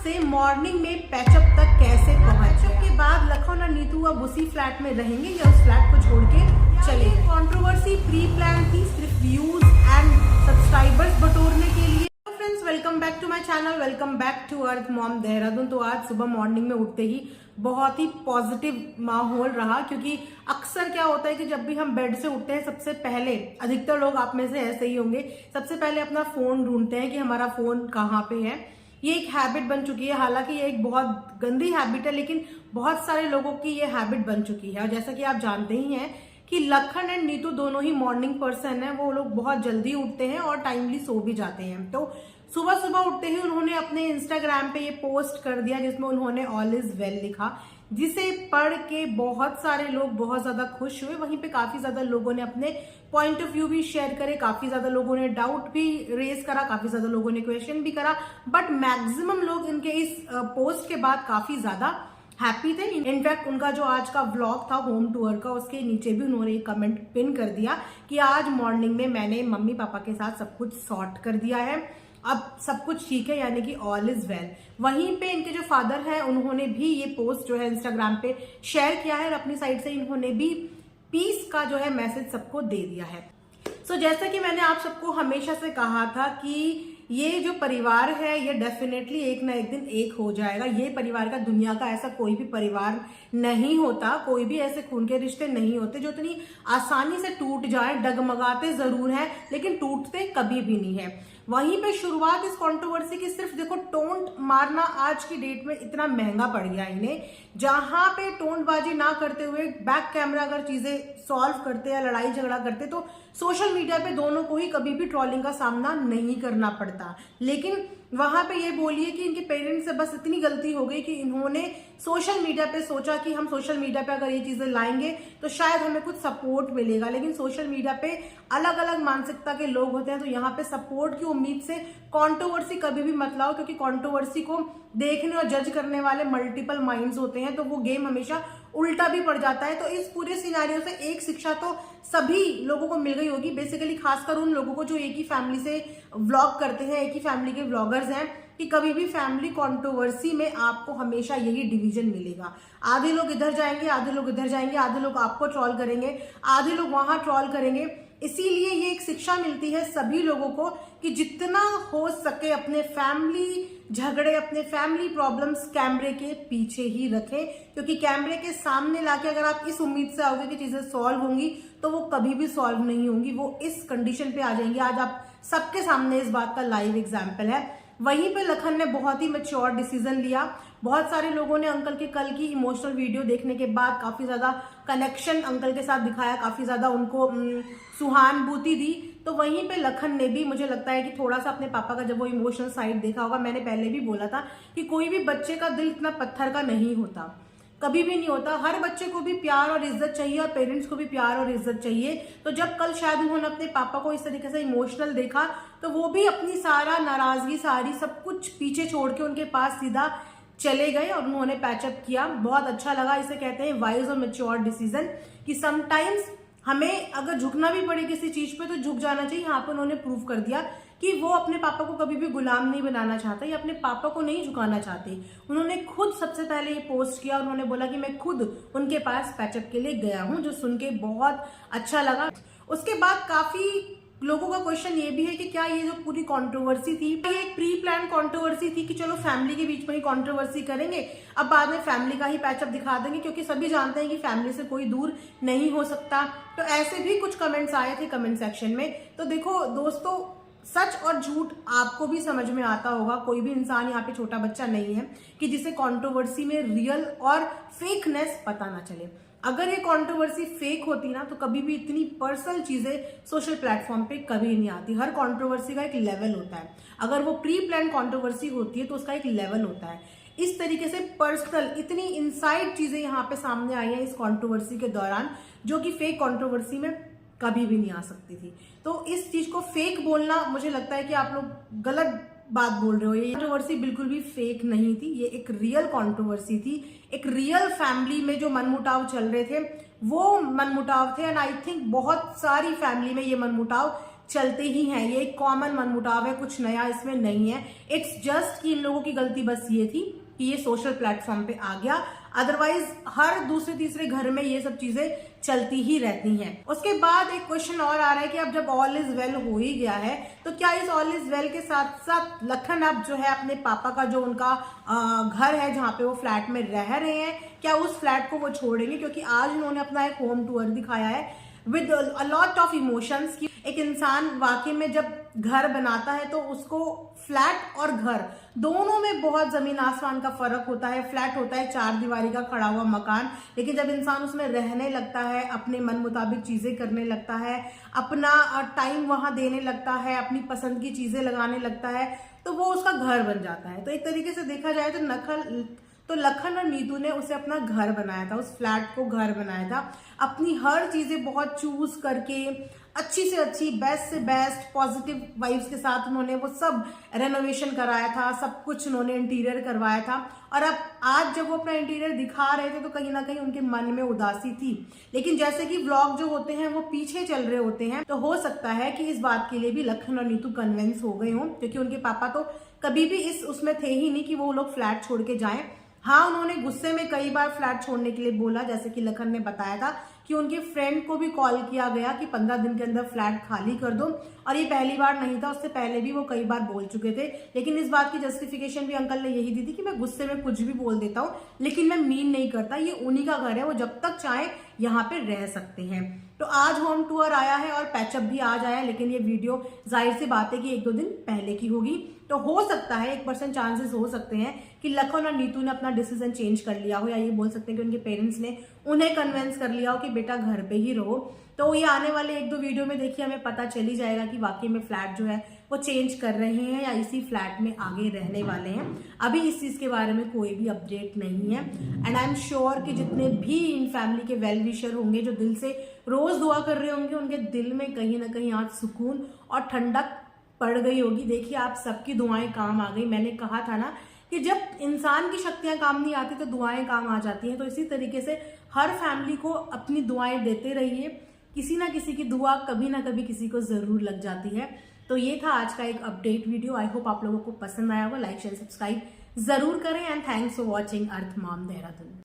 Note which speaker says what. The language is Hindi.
Speaker 1: से मॉर्निंग में पैचअप तक कैसे पहुंचे। के बाद लखन और नीतू अब उसी फ्लैट में रहेंगे या उस फ्लैट को छोड़ के चले। कंट्रोवर्सी प्री प्लान थी, सिर्फ व्यूज एंड सब्सक्राइबर्स बटोरने के लिए। Friends, welcome back to my channel, welcome back to Earth Mom Dehradun. तो आज सुबह मॉर्निंग में उठते ही बहुत ही पॉजिटिव माहौल रहा, क्योंकि अक्सर क्या होता है कि जब भी हम बेड से उठते हैं सबसे पहले, अधिकतर लोग आप में से ऐसे ही होंगे, सबसे पहले अपना फोन ढूंढते हैं कि हमारा फोन कहाँ पे है। ये एक हैबिट बन चुकी है। हालांकि ये एक बहुत गंदी हैबिट है, लेकिन बहुत सारे लोगों की ये हैबिट बन चुकी है। और जैसा कि आप जानते ही हैं कि लखन एंड नीतू दोनों ही मॉर्निंग पर्सन है। वो लोग बहुत जल्दी उठते हैं और टाइमली सो भी जाते हैं। तो सुबह सुबह उठते ही उन्होंने अपने इंस्टाग्राम पे ये पोस्ट कर दिया जिसमें उन्होंने ऑल इज वेल लिखा, जिसे पढ़ के बहुत सारे लोग बहुत ज्यादा खुश हुए। वहीं पे काफी ज्यादा लोगों ने अपने पॉइंट ऑफ व्यू भी शेयर करे, काफी ज्यादा लोगों ने डाउट भी रेज करा, काफी ज्यादा लोगों ने क्वेश्चन भी करा, बट मैक्सिमम लोग इनके इस पोस्ट के बाद काफी ज्यादा हैप्पी थे। इनफैक्ट उनका जो आज का व्लॉग था होम टूर का, उसके नीचे भी उन्होंने एक कमेंट पिन कर दिया कि आज मॉर्निंग में मैंने मम्मी पापा के साथ सब कुछ सॉर्ट कर दिया है, अब सब कुछ ठीक है, यानी कि ऑल इज वेल। वहीं पे इनके जो फादर हैं उन्होंने भी ये पोस्ट जो है इंस्टाग्राम पे शेयर किया है और अपनी साइड से इन्होंने भी पीस का जो है मैसेज सबको दे दिया है। सो जैसा कि मैंने आप सबको हमेशा से कहा था कि ये जो परिवार है ये डेफिनेटली एक ना एक दिन एक हो जाएगा। ये परिवार का, दुनिया का ऐसा कोई भी परिवार नहीं होता, कोई भी ऐसे खून के रिश्ते नहीं होते जो इतनी आसानी से टूट जाए। डगमगाते जरूर हैं लेकिन टूटते कभी भी नहीं है। वहीं पे शुरुआत इस कंट्रोवर्सी की, सिर्फ देखो टोंट मारना आज की डेट में इतना महंगा पड़ गया इन्हें, जहां पे टोंटबाजी ना करते हुए बैक कैमरा अगर चीजें सॉल्व करते या लड़ाई झगड़ा करते तो सोशल मीडिया पे दोनों को ही कभी भी ट्रोलिंग का सामना नहीं करना पड़ता। लेकिन वहां पे ये बोलिए कि इनके पेरेंट्स से बस इतनी गलती हो गई कि इन्होंने सोशल मीडिया पे सोचा कि हम सोशल मीडिया पे अगर ये चीजें लाएंगे तो शायद हमें कुछ सपोर्ट मिलेगा। लेकिन सोशल मीडिया पे अलग अलग मानसिकता के लोग होते हैं, तो यहाँ पे सपोर्ट की उम्मीद से कंट्रोवर्सी कभी भी मत लाओ, क्योंकि कंट्रोवर्सी को देखने और जज करने वाले मल्टीपल माइंड्स होते हैं, तो वो गेम हमेशा उल्टा भी पड़ जाता है। तो इस पूरे सिनेरियो से एक शिक्षा तो सभी लोगों को मिल गई होगी, बेसिकली खासकर उन लोगों को जो एक ही फैमिली से व्लॉग करते हैं, एक ही फैमिली के व्लॉगर्स हैं, कि कभी भी फैमिली कंट्रोवर्सी में आपको हमेशा यही डिवीजन मिलेगा। आधे लोग इधर जाएंगे, आधे लोग इधर जाएंगे, आधे लोग आपको ट्रोल करेंगे, आधे लोग वहां ट्रोल करेंगे। इसीलिए ये एक शिक्षा मिलती है सभी लोगों को कि जितना हो सके अपने फैमिली झगड़े, अपने फैमिली प्रॉब्लम्स कैमरे के पीछे ही रखें, क्योंकि कैमरे के सामने लाके अगर आप इस उम्मीद से आओगे कि चीजें सॉल्व होंगी तो वो कभी भी सॉल्व नहीं होंगी, वो इस कंडीशन पे आ जाएंगी। आज आप सबके सामने इस बात का लाइव एग्जाम्पल है। वहीं पे लखन ने बहुत ही मैच्योर डिसीजन लिया। बहुत सारे लोगों ने अंकल के कल की इमोशनल वीडियो देखने के बाद काफी ज्यादा कनेक्शन अंकल के साथ दिखाया, काफी ज्यादा उनको सुहानुभूति दी। तो वहीं पे लखन ने भी, मुझे लगता है कि थोड़ा सा अपने पापा का जब वो इमोशनल साइड देखा होगा, मैंने पहले भी बोला था कि कोई भी बच्चे का दिल इतना पत्थर का नहीं होता, कभी भी नहीं होता। हर बच्चे को भी प्यार और इज्जत चाहिए और पेरेंट्स को भी प्यार और इज्जत चाहिए। तो जब कल शायद उन्होंने अपने पापा को इस तरीके से इमोशनल देखा तो वो भी अपनी सारा नाराजगी, सारी सब कुछ पीछे छोड़ के उनके पास सीधा चले गए और उन्होंने पैचअप किया। बहुत अच्छा लगा। इसे कहते हैं वाइज और मैच्योर डिसीजन, कि समटाइम्स हमें अगर झुकना भी पड़े किसी चीज पे तो झुक जाना चाहिए। यहाँ पे उन्होंने प्रूव कर दिया कि वो अपने पापा को कभी भी गुलाम नहीं बनाना चाहते या अपने पापा को नहीं झुकाना चाहते। उन्होंने खुद सबसे पहले ये पोस्ट किया, उन्होंने बोला कि मैं खुद उनके पास पैचअप के लिए गया हूं, जो सुन के बहुत अच्छा लगा। उसके बाद काफी लोगों का क्वेश्चन ये भी है कि क्या ये जो पूरी कंट्रोवर्सी थी ये एक प्री प्लान कंट्रोवर्सी थी कि चलो फैमिली के बीच में ही कंट्रोवर्सी करेंगे, अब बाद में फैमिली का ही पैचअप दिखा देंगे, क्योंकि सभी जानते हैं कि फैमिली से कोई दूर नहीं हो सकता। तो ऐसे भी कुछ कमेंट्स आए थे कमेंट सेक्शन में। तो देखो दोस्तों, सच और झूठ आपको भी समझ में आता होगा। कोई भी इंसान यहाँ पे छोटा बच्चा नहीं है कि जिसे कंट्रोवर्सी में रियल और फेकनेस पता ना चले। अगर ये कंट्रोवर्सी फेक होती ना तो कभी भी इतनी पर्सनल चीजें सोशल प्लेटफॉर्म पे कभी नहीं आती। हर कंट्रोवर्सी का एक लेवल होता है। अगर वो प्री प्लान कंट्रोवर्सी होती है तो उसका एक लेवल होता है। इस तरीके से पर्सनल इतनी इनसाइड चीजें यहाँ पे सामने आई हैं इस कंट्रोवर्सी के दौरान, जो कि फेक कंट्रोवर्सी में कभी भी नहीं आ सकती थी। तो इस चीज को फेक बोलना, मुझे लगता है कि आप लोग गलत बात बोल रहे हो। ये कंट्रोवर्सी बिल्कुल भी फेक नहीं थी, ये एक रियल कंट्रोवर्सी थी। एक रियल फैमिली में जो मनमुटाव चल रहे थे वो मनमुटाव थे। एंड आई थिंक बहुत सारी फैमिली में ये मनमुटाव चलते ही हैं, ये एक कॉमन मनमुटाव है, कुछ नया इसमें नहीं है। इट्स जस्ट कि इन लोगों की गलती बस ये थी कि ये सोशल प्लेटफॉर्म पे आ गया, अदरवाइज हर दूसरे तीसरे घर में ये सब चीजें चलती ही रहती हैं। उसके बाद एक क्वेश्चन और आ रहा है कि अब जब ऑल इज वेल हो ही गया है तो क्या इस ऑल इज वेल के साथ साथ लखन अब जो है अपने पापा का जो उनका घर है जहाँ पे वो फ्लैट में रह रहे हैं, क्या उस फ्लैट को वो छोड़ेंगे? क्योंकि आज उन्होंने अपना एक होम टूर दिखाया है with a lot of emotions की एक इंसान वाकई में जब घर बनाता है तो उसको फ्लैट और घर दोनों में बहुत जमीन आसमान का फर्क होता है। फ्लैट होता है 4 दीवारी का खड़ा हुआ मकान, लेकिन जब इंसान उसमें रहने लगता है, अपने मन मुताबिक चीजें करने लगता है, अपना टाइम वहां देने लगता है, अपनी पसंद की चीजें लगाने लगता है, तो वो उसका घर बन जाता है। तो एक तरीके से देखा जाए तो लखन और नीतू ने उसे अपना घर बनाया था, उस फ्लैट को घर बनाया था, अपनी हर चीजें बहुत चूज करके अच्छी से अच्छी, बेस्ट से बेस्ट, पॉजिटिव वाइब्स के साथ उन्होंने वो सब रेनोवेशन कराया था, सब कुछ उन्होंने इंटीरियर करवाया था। और अब आज जब वो अपना इंटीरियर दिखा रहे थे तो कहीं ना कहीं उनके मन में उदासी थी, लेकिन जैसे कि व्लॉग जो होते हैं वो पीछे चल रहे होते हैं, तो हो सकता है कि इस बात के लिए भी लखन और नीतू कन्विंस हो गए हों, क्योंकि उनके पापा तो कभी भी उसमें थे ही नहीं कि वो लोग फ्लैट छोड़ के जाएं। हाँ, उन्होंने गुस्से में कई बार फ्लैट छोड़ने के लिए बोला, जैसे कि लखन ने बताया था कि उनके फ्रेंड को भी कॉल किया गया कि 15 दिन के अंदर फ्लैट खाली कर दो, और ये पहली बार नहीं था, उससे पहले भी वो कई बार बोल चुके थे। लेकिन इस बात की जस्टिफिकेशन भी अंकल ने यही दी थी कि मैं गुस्से में कुछ भी बोल देता हूँ, लेकिन मैं मीन नहीं करता, ये उन्हीं का घर है, वो जब तक चाहे यहाँ पे रह सकते हैं। तो आज होम टूर आया है और पैचअप भी आज आया है, लेकिन ये वीडियो जाहिर सी बात है कि 1-2 दिन पहले की होगी, तो हो सकता है 1% चांसेस हो सकते हैं कि लखन और नीतू ने अपना डिसीजन चेंज कर लिया हो, या ये बोल सकते हैं कि उनके पेरेंट्स ने उन्हें कन्विंस कर लिया हो कि बेटा घर पे ही रहो। तो ये आने वाले 1-2 वीडियो में देखिए हमें पता चल ही जाएगा कि वाकई में फ्लैट जो है वो चेंज कर रहे हैं या इसी फ्लैट में आगे रहने वाले हैं। अभी इस चीज के बारे में कोई भी अपडेट नहीं है, एंड आई एम श्योर कि जितने भी इन फैमिली के वेल विशर होंगे जो दिल से रोज दुआ कर रहे होंगे, उनके दिल में कहीं ना कहीं आज सुकून और ठंडक पड़ गई होगी। देखिए आप सबकी दुआएं काम आ गई। मैंने कहा था ना कि जब इंसान की शक्तियां काम नहीं आती तो दुआएं काम आ जाती हैं। तो इसी तरीके से हर फैमिली को अपनी दुआएं देते रहिए, किसी ना किसी की दुआ कभी ना कभी किसी को जरूर लग जाती है। तो ये था आज का एक अपडेट वीडियो। आई होप आप लोगों को पसंद आया होगा। लाइक शेयर सब्सक्राइब जरूर करें, and thanks for watching earth Mom Dehradun.